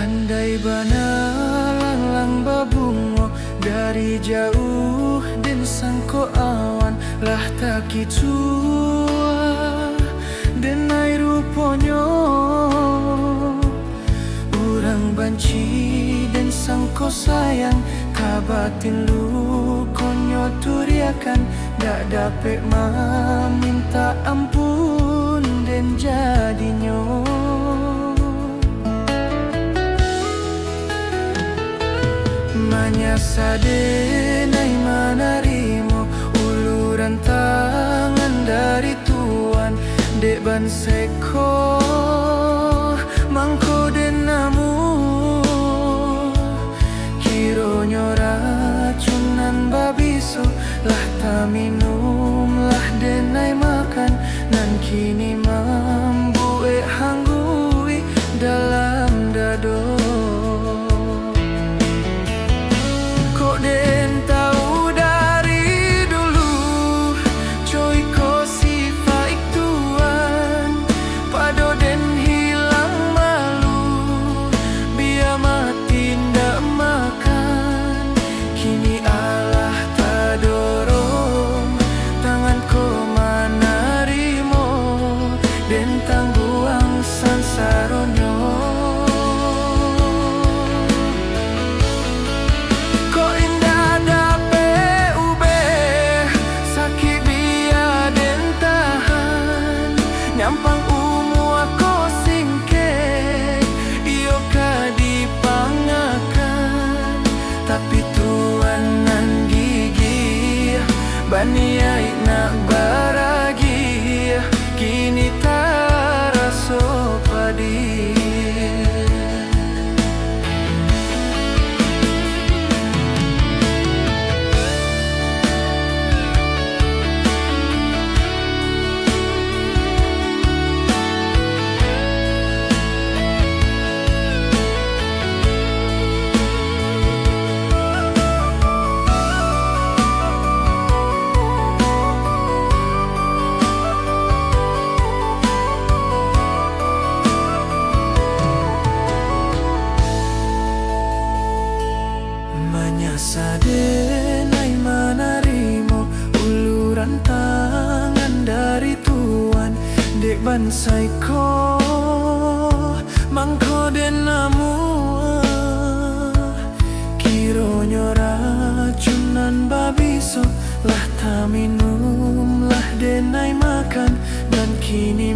Handai bana lang babungo dari jauh dan sangko awan lah tak kitua dan ai ruponyo urang banci dan sangko sayang kabatin lu konyo turiakan dak dapet meminta ampun dan jadinyo Manyasa denai manarimo uluran tangan dari Tuhan dek ban seko mangko denamu kironyo racunan babiso lah ta minum lah denai makan nan kini mambuke hanggui dalam dado Den tahu dari dulu coy ko sifat Tuhan pado den hilang malu biar mati ndak makan kini Allah tak dorong tangan ko manarimo den tangguang sansaronyo nyampang umu ako singke iyo ka dipangakan tapi Tuhan nan gigi baniai nak baragi kini taraso padi Sadenai manarimo uluran tangan dari Tuhan dek bansai ko mangko denamu kironyo racunan babiso lah ta minum lah denai makan dan kini